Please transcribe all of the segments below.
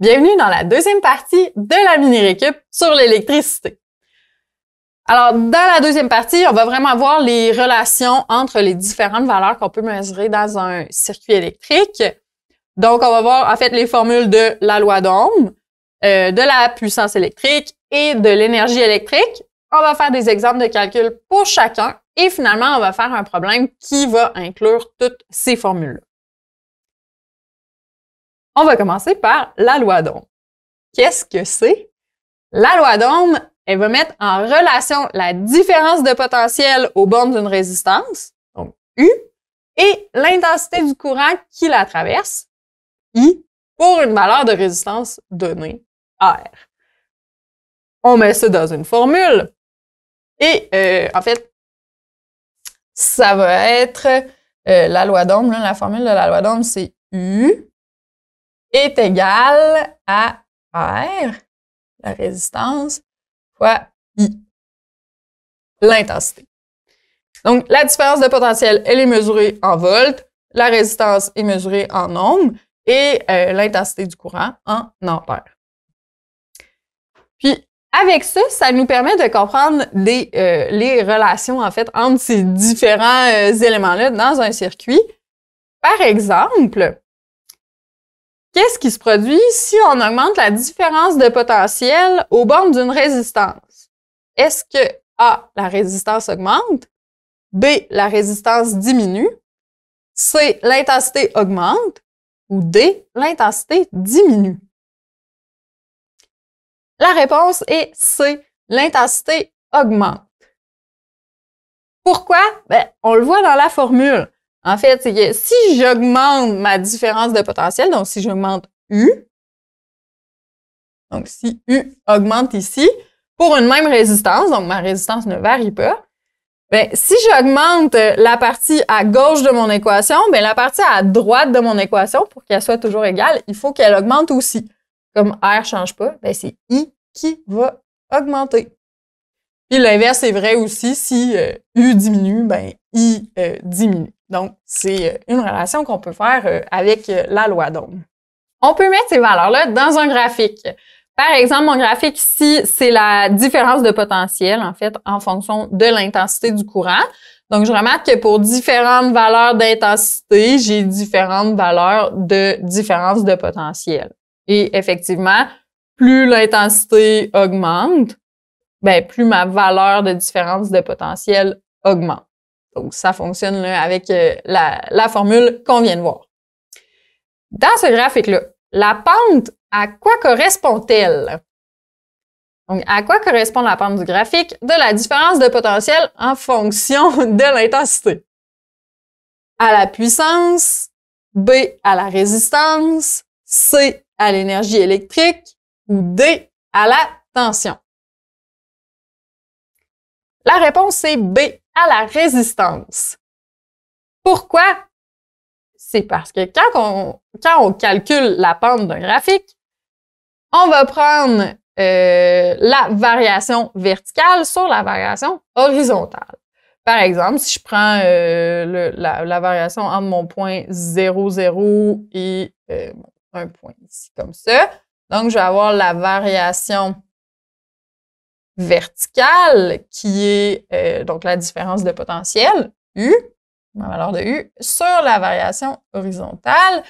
Bienvenue dans la deuxième partie de la mini-récup sur l'électricité. Alors, dans la deuxième partie, on va vraiment voir les relations entre les différentes valeurs qu'on peut mesurer dans un circuit électrique. Donc, on va voir en fait les formules de la loi d'Ohm, de la puissance électrique et de l'énergie électrique. On va faire des exemples de calcul pour chacun et finalement, on va faire un problème qui va inclure toutes ces formules-là. On va commencer par la loi d'Ohm. Qu'est-ce que c'est? La loi d'Ohm, elle va mettre en relation la différence de potentiel aux bornes d'une résistance, donc U, et l'intensité du courant qui la traverse, I, pour une valeur de résistance donnée, R. On met ça dans une formule et en fait, ça va être la loi d'Ohm, la formule de la loi d'Ohm, c'est U est égal à R, la résistance, fois I, l'intensité. Donc, la différence de potentiel, elle est mesurée en volts, la résistance est mesurée en ohms et l'intensité du courant en ampères. Puis, avec ça, ça nous permet de comprendre les relations, en fait, entre ces différents éléments-là dans un circuit. Par exemple, qu'est-ce qui se produit si on augmente la différence de potentiel aux bornes d'une résistance? Est-ce que A, la résistance augmente, B, la résistance diminue, C, l'intensité augmente ou D, l'intensité diminue? La réponse est C, l'intensité augmente. Pourquoi? Ben, on le voit dans la formule. En fait, c'est que si j'augmente ma différence de potentiel, donc si j'augmente U, donc si U augmente ici, pour une même résistance, donc ma résistance ne varie pas, bien, si j'augmente la partie à gauche de mon équation, bien, la partie à droite de mon équation, pour qu'elle soit toujours égale, il faut qu'elle augmente aussi. Comme R ne change pas, bien, c'est I qui va augmenter. Puis l'inverse est vrai aussi, si U diminue, bien, I diminue. Donc, c'est une relation qu'on peut faire avec la loi d'Ohm. On peut mettre ces valeurs-là dans un graphique. Par exemple, mon graphique ici, c'est la différence de potentiel, en fait, en fonction de l'intensité du courant. Donc, je remarque que pour différentes valeurs d'intensité, j'ai différentes valeurs de différence de potentiel. Et effectivement, plus l'intensité augmente, ben, plus ma valeur de différence de potentiel augmente. Donc, ça fonctionne là, avec la formule qu'on vient de voir. Dans ce graphique-là, la pente, à quoi correspond-elle? Donc, à quoi correspond la pente du graphique de la différence de potentiel en fonction de l'intensité? À la puissance, B à la résistance, C à l'énergie électrique ou D à la tension? La réponse est B à la résistance. Pourquoi? C'est parce que quand on calcule la pente d'un graphique, on va prendre la variation verticale sur la variation horizontale. Par exemple, si je prends la variation entre mon point 0, 0 et un point ici comme ça, donc je vais avoir la variation verticale qui est donc la différence de potentiel, U, ma valeur de U, sur la variation horizontale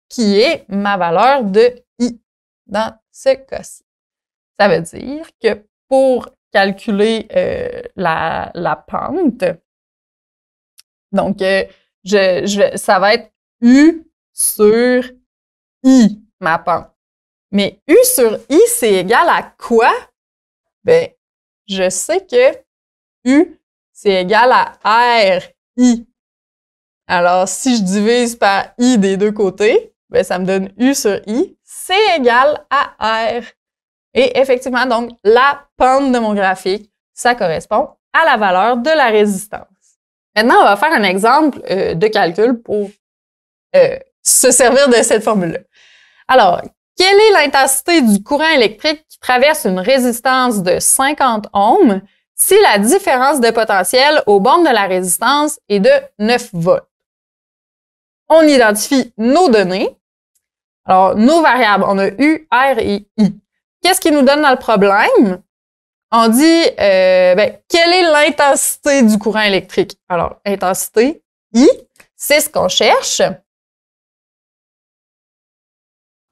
qui est ma valeur de I dans ce cas-ci. Ça veut dire que pour calculer la pente, donc ça va être U sur I, ma pente. Mais U sur I, c'est égal à quoi? Ben, je sais que U, c'est égal à RI. Alors, si je divise par I des deux côtés, ben, ça me donne U sur I, c'est égal à R. Et effectivement, donc, la pente de mon graphique, ça correspond à la valeur de la résistance. Maintenant, on va faire un exemple de calcul pour se servir de cette formule-là. Alors, quelle est l'intensité du courant électrique qui traverse une résistance de 50 ohms si la différence de potentiel aux bornes de la résistance est de 9 volts? On identifie nos données. Alors, nos variables, on a U, R et I. Qu'est-ce qui nous donne dans le problème? On dit, quelle est l'intensité du courant électrique? Alors, intensité, I, c'est ce qu'on cherche.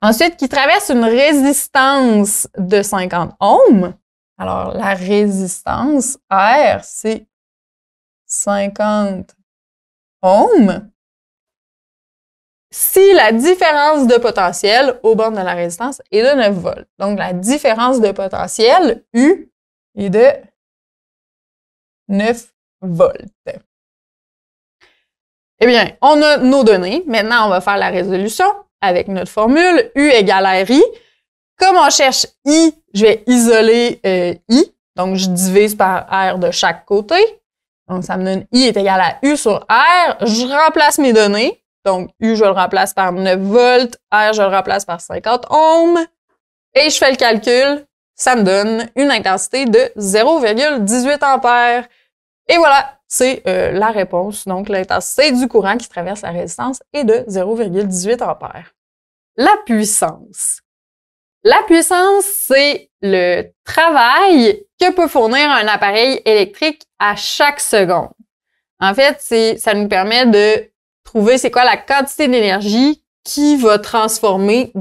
Ensuite, qui traverse une résistance de 50 ohms. Alors, la résistance, R, c'est 50 ohms. Si la différence de potentiel aux bornes de la résistance est de 9 volts. Donc, la différence de potentiel, U, est de 9 volts. Eh bien, on a nos données. Maintenant, on va faire la résolution avec notre formule U égale RI. Comme on cherche I, je vais isoler I. Donc, je divise par R de chaque côté. Donc, ça me donne I est égal à U sur R. Je remplace mes données. Donc, U, je le remplace par 9 volts. R, je le remplace par 50 ohms. Et je fais le calcul. Ça me donne une intensité de 0,18 ampères. Et voilà, c'est la réponse. Donc, l'intensité du courant qui traverse la résistance est de 0,18 ampères. La puissance. La puissance, c'est le travail que peut fournir un appareil électrique à chaque seconde. En fait, ça nous permet de trouver c'est quoi la quantité d'énergie qui va transformer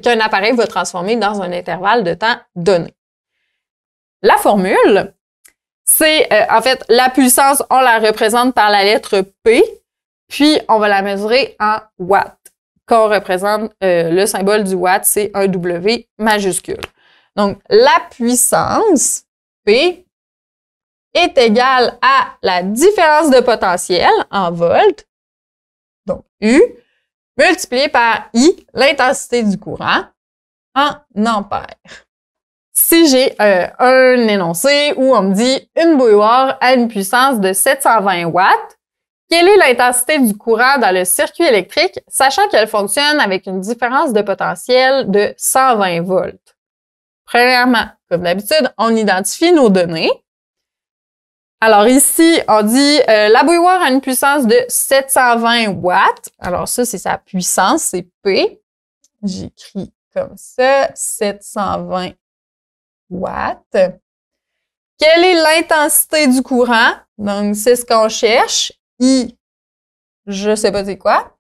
qu'un appareil va transformer dans un intervalle de temps donné. La formule, c'est en fait la puissance, on la représente par la lettre P, puis on va la mesurer en watts. Qu'on représente le symbole du watt, c'est un W majuscule. Donc, la puissance, P, est égale à la différence de potentiel en volts, donc U, multiplié par I, l'intensité du courant, en ampères. Si j'ai un énoncé où on me dit une bouilloire a une puissance de 720 watts, quelle est l'intensité du courant dans le circuit électrique, sachant qu'elle fonctionne avec une différence de potentiel de 120 volts? Premièrement, comme d'habitude, on identifie nos données. Alors ici, on dit la bouilloire a une puissance de 720 watts. Alors ça, c'est sa puissance, c'est P. J'écris comme ça, 720 watts. Quelle est l'intensité du courant? Donc, c'est ce qu'on cherche. I, je sais pas c'est quoi.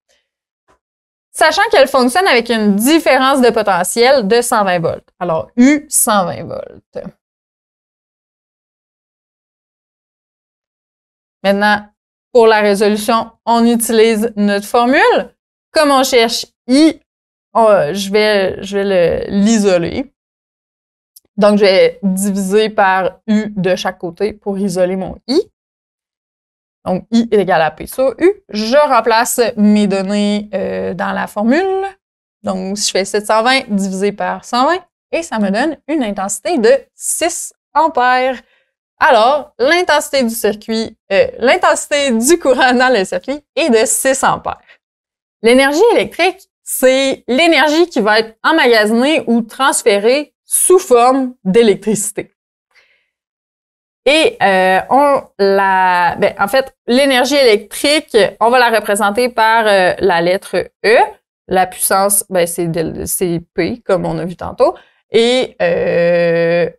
Sachant qu'elle fonctionne avec une différence de potentiel de 120 volts. Alors, U, 120 volts. Maintenant, pour la résolution, on utilise notre formule. Comme on cherche I, je vais l'isoler. Donc, je vais diviser par U de chaque côté pour isoler mon I. Donc, I est égal à P sur U. Je remplace mes données dans la formule. Donc, si je fais 720 divisé par 120, et ça me donne une intensité de 6 ampères. Alors, l'intensité du courant dans le circuit est de 6 ampères. L'énergie électrique, c'est l'énergie qui va être emmagasinée ou transférée sous forme d'électricité. Et en fait, l'énergie électrique, on va la représenter par la lettre E. La puissance, c'est P, comme on a vu tantôt. Et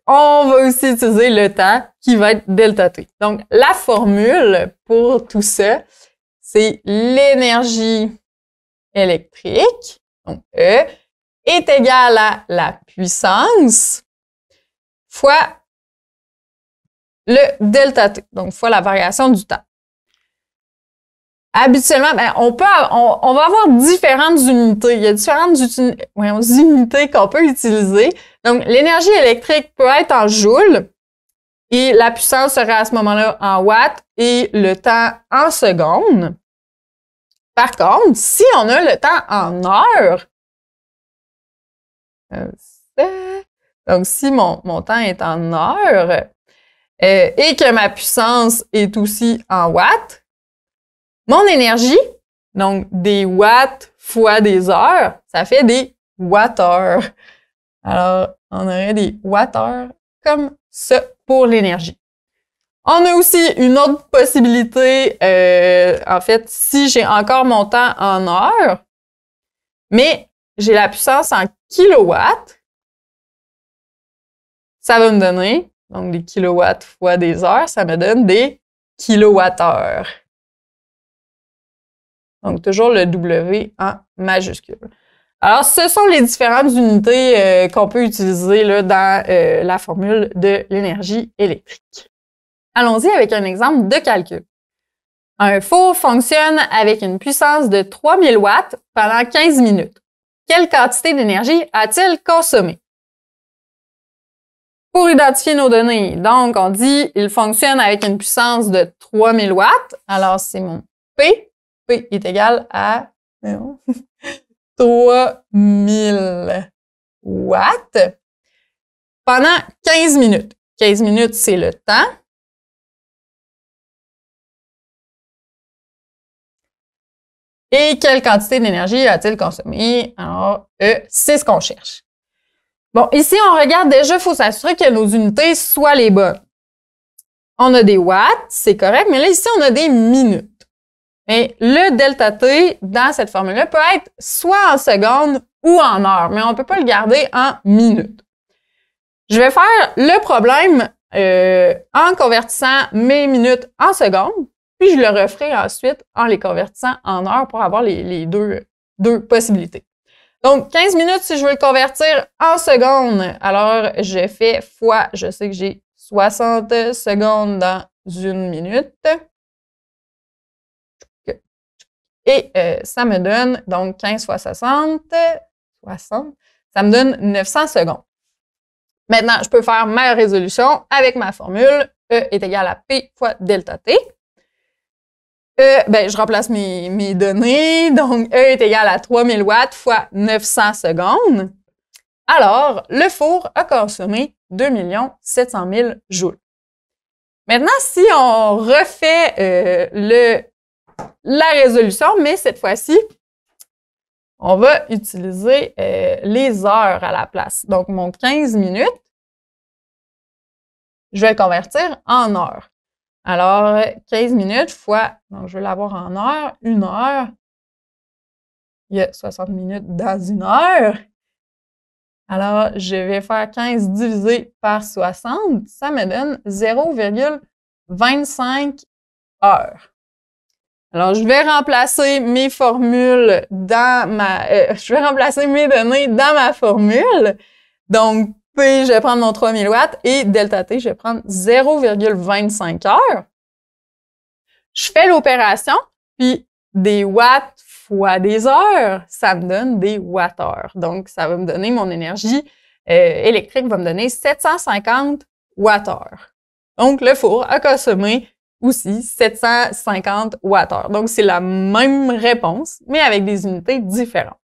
on va aussi utiliser le temps qui va être delta T. Donc, la formule pour tout ça, c'est l'énergie électrique, donc E, est égale à la puissance fois le delta T, donc fois la variation du temps. Habituellement, on va avoir différentes unités. Il y a différentes unités qu'on peut utiliser. Donc, l'énergie électrique peut être en joules et la puissance serait à ce moment-là en watts et le temps en secondes. Par contre, si on a le temps en heures, donc si mon temps est en heures et que ma puissance est aussi en watts, mon énergie, donc des watts fois des heures, ça fait des watts-heures. Alors, on aurait des watts-heures comme ça pour l'énergie. On a aussi une autre possibilité, en fait, si j'ai encore mon temps en heures, mais j'ai la puissance en kilowatts. Ça va me donner, donc des kilowatts fois des heures, ça me donne des kilowattheures. Donc, toujours le W en majuscule. Alors, ce sont les différentes unités qu'on peut utiliser là, dans la formule de l'énergie électrique. Allons-y avec un exemple de calcul. Un four fonctionne avec une puissance de 3000 watts pendant 15 minutes. Quelle quantité d'énergie a-t-il consommé? Pour identifier nos données, donc on dit il fonctionne avec une puissance de 3000 watts. Alors, c'est mon P. P est égal à 3000 watts pendant 15 minutes. 15 minutes, c'est le temps. Et quelle quantité d'énergie a-t-il consommé? Alors, c'est ce qu'on cherche. Bon, ici, on regarde déjà, il faut s'assurer que nos unités soient les bonnes. On a des watts, c'est correct, mais là, ici, on a des minutes. Mais le delta T, dans cette formule-là, peut être soit en secondes ou en heures, mais on ne peut pas le garder en minutes. Je vais faire le problème en convertissant mes minutes en secondes, puis je le referai ensuite en les convertissant en heures pour avoir les deux possibilités. Donc, 15 minutes, si je veux le convertir en secondes, alors je fais fois, je sais que j'ai 60 secondes dans une minute. Et ça me donne, donc 15 fois 60, ça me donne 900 secondes. Maintenant, je peux faire ma résolution avec ma formule. E est égal à P fois delta T. Je remplace mes données. Donc, E est égal à 3000 watts fois 900 secondes. Alors, le four a consommé 2 700 000 joules. Maintenant, si on refait la résolution, mais cette fois-ci, on va utiliser les heures à la place. Donc, mon 15 minutes, je vais le convertir en heures. Alors, 15 minutes fois, donc je vais l'avoir en heures, une heure. Il y a 60 minutes dans une heure. Alors, je vais faire 15 divisé par 60. Ça me donne 0,25 heures. Alors, je vais remplacer mes formules dans je vais remplacer mes données dans ma formule. Donc, P, je vais prendre mon 3000 watts et delta T, je vais prendre 0,25 heures. Je fais l'opération, puis des watts fois des heures, ça me donne des wattheures. Donc, ça va me donner mon énergie électrique, va me donner 750 wattheures. Donc, le four a consommé aussi 750 wattheures. Donc, c'est la même réponse, mais avec des unités différentes.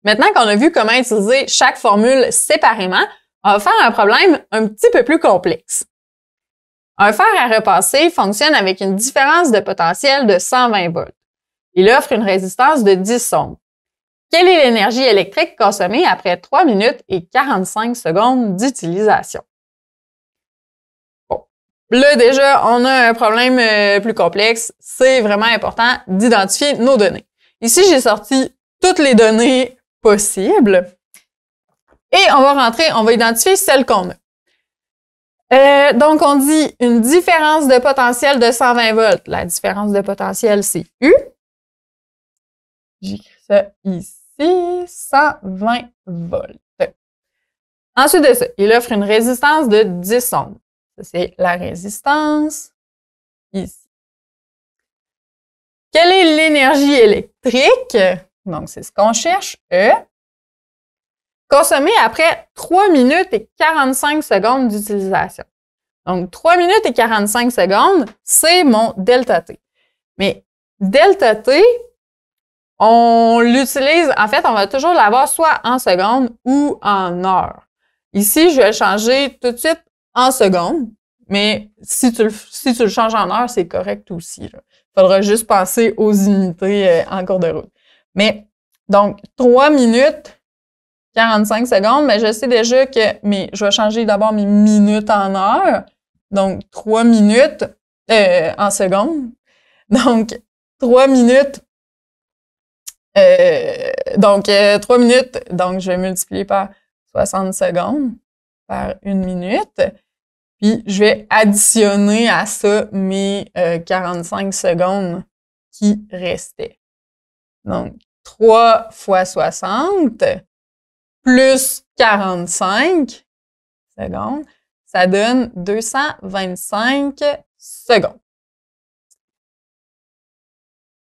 Maintenant qu'on a vu comment utiliser chaque formule séparément, on va faire un problème un petit peu plus complexe. Un fer à repasser fonctionne avec une différence de potentiel de 120 volts. Il offre une résistance de 10 ohms. Quelle est l'énergie électrique consommée après 3 minutes et 45 secondes d'utilisation? Bon, là déjà, on a un problème plus complexe. C'est vraiment important d'identifier nos données. Ici, j'ai sorti toutes les données possibles. Et on va identifier celles qu'on a. Donc, on dit une différence de potentiel de 120 volts. La différence de potentiel, c'est U. J'écris ça ici, 120 volts. Ensuite de ça, il offre une résistance de 10 ohms. Ça, c'est la résistance ici. Quelle est l'énergie électrique? Donc, c'est ce qu'on cherche, E. Consommée après 3 minutes et 45 secondes d'utilisation. Donc, 3 minutes et 45 secondes, c'est mon delta T. Mais delta T, on l'utilise, en fait, on va toujours l'avoir soit en secondes ou en heures. Ici, je vais le changer tout de suite en secondes, mais si tu le changes en heures, c'est correct aussi. Il faudra juste penser aux unités en cours de route. Mais, donc, 3 minutes 45 secondes, mais je sais déjà que je vais changer d'abord mes minutes en heures. Donc, 3 minutes en secondes. Donc, 3 minutes Donc, 3 minutes, donc je vais multiplier par 60 secondes, par 1 minute. Puis, je vais additionner à ça mes 45 secondes qui restaient. Donc, 3 fois 60 plus 45 secondes, ça donne 225 secondes.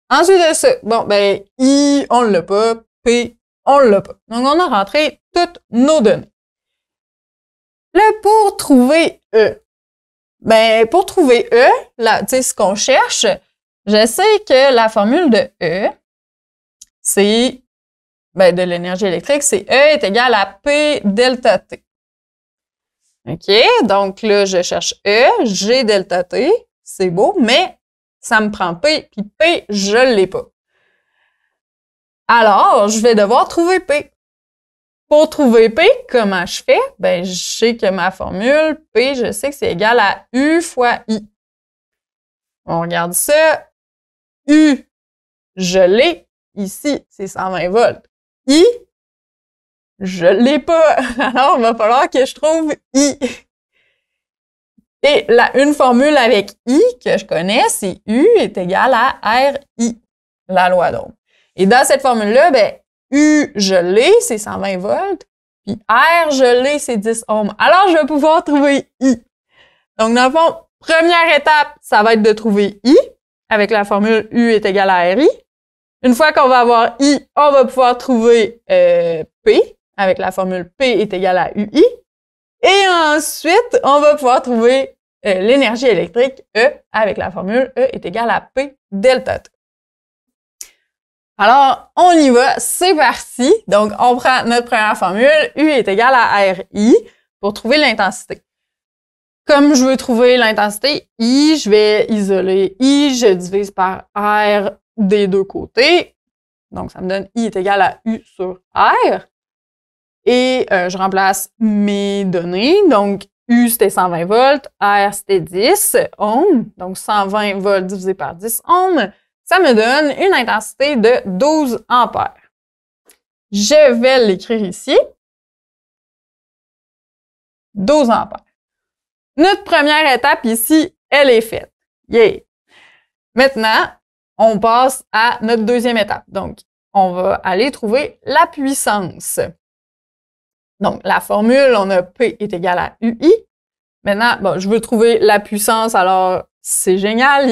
Ensuite de ça, bon, ben, I, on l'a pas, P, on l'a pas. Donc, on a rentré toutes nos données. Là, pour trouver E, ben, pour trouver E, là, tu sais, ce qu'on cherche, je sais que la formule de E, c'est, ben, de l'énergie électrique, c'est E est égal à P delta T. OK? Donc, là, je cherche E, G delta T, c'est beau, mais ça me prend P, puis P, je l'ai pas. Alors, je vais devoir trouver P. Pour trouver P, comment je fais? Ben, je sais que ma formule, P, je sais que c'est égal à U fois I. On regarde ça. U, je l'ai. Ici, c'est 120 volts. I, je l'ai pas. Alors, il va falloir que je trouve I. Et une formule avec I que je connais, c'est U est égal à RI, la loi d'Ohm. Et dans cette formule-là, ben, U, je l'ai, c'est 120 volts, puis R, je l'ai, c'est 10 ohms. Alors, je vais pouvoir trouver I. Donc, dans le fond, première étape, ça va être de trouver I, avec la formule U est égal à RI. Une fois qu'on va avoir I, on va pouvoir trouver P, avec la formule P est égal à UI. Et ensuite, on va pouvoir trouver l'énergie électrique E, avec la formule E est égal à P delta T. Alors, on y va, c'est parti. Donc, on prend notre première formule, U est égal à RI, pour trouver l'intensité. Comme je veux trouver l'intensité I, je vais isoler I, je divise par R des deux côtés. Donc, ça me donne I est égal à U sur R. Et je remplace mes données. Donc, U, c'était 120 volts, R, c'était 10 ohms. Donc, 120 volts divisé par 10 ohms. Ça me donne une intensité de 12 ampères. Je vais l'écrire ici. 12 ampères. Notre première étape ici, elle est faite. Yeah! Maintenant, on passe à notre deuxième étape. Donc, on va aller trouver la puissance. Donc, la formule, on a P est égal à UI. Maintenant, bon, je veux trouver la puissance, alors c'est génial,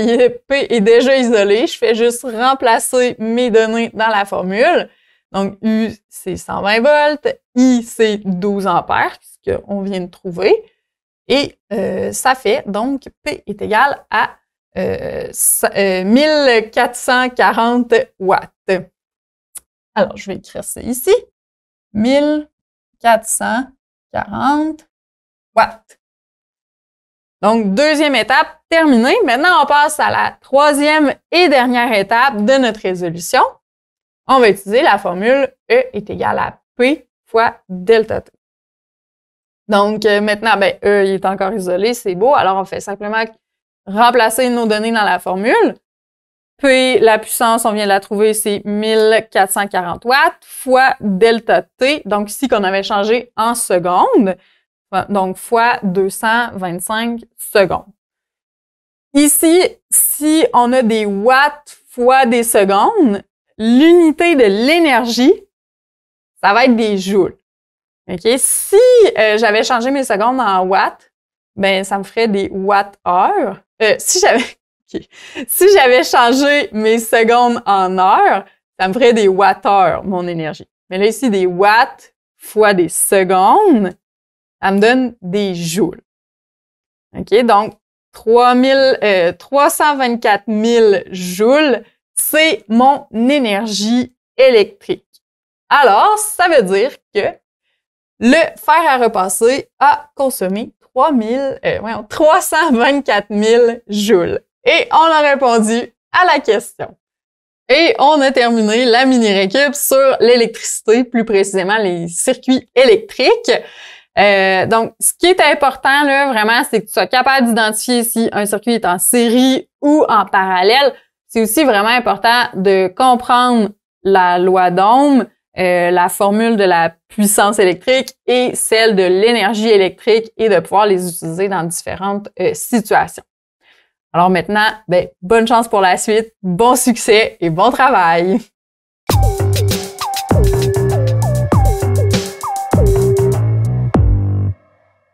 P est déjà isolé. Je fais juste remplacer mes données dans la formule. Donc, U, c'est 120 volts. I, c'est 12 ampères, puisqu'on vient de trouver. Et ça fait, donc, P est égal à 1440 watts. Alors, je vais écrire ça ici. 1440 watts. Donc, deuxième étape terminée. Maintenant, on passe à la troisième et dernière étape de notre résolution. On va utiliser la formule E est égal à P fois delta T. Donc, maintenant, ben, E il est encore isolé, c'est beau. Alors, on fait simplement remplacer nos données dans la formule. P, la puissance, on vient de la trouver, c'est 1440 watts fois delta T. Donc, ici, qu'on avait changé en secondes. Donc, fois 225 secondes. Ici, si on a des watts fois des secondes, l'unité de l'énergie, ça va être des joules. OK? Si j'avais changé mes secondes en watts, ben ça me ferait des watts-heures. Si j'avais changé mes secondes en heures, ça me ferait des watts-heures, mon énergie. Mais là, ici, des watts fois des secondes, ça me donne des joules. OK? Donc, 324 000 joules, c'est mon énergie électrique. Alors, ça veut dire que le fer à repasser a consommé 324 000 joules. Et on a répondu à la question. Et on a terminé la mini-récup sur l'électricité, plus précisément les circuits électriques. Donc, ce qui est important, là, vraiment, c'est que tu sois capable d'identifier si un circuit est en série ou en parallèle. C'est aussi vraiment important de comprendre la loi d'Ohm, la formule de la puissance électrique et celle de l'énergie électrique et de pouvoir les utiliser dans différentes situations. Alors maintenant, bonne chance pour la suite, bon succès et bon travail!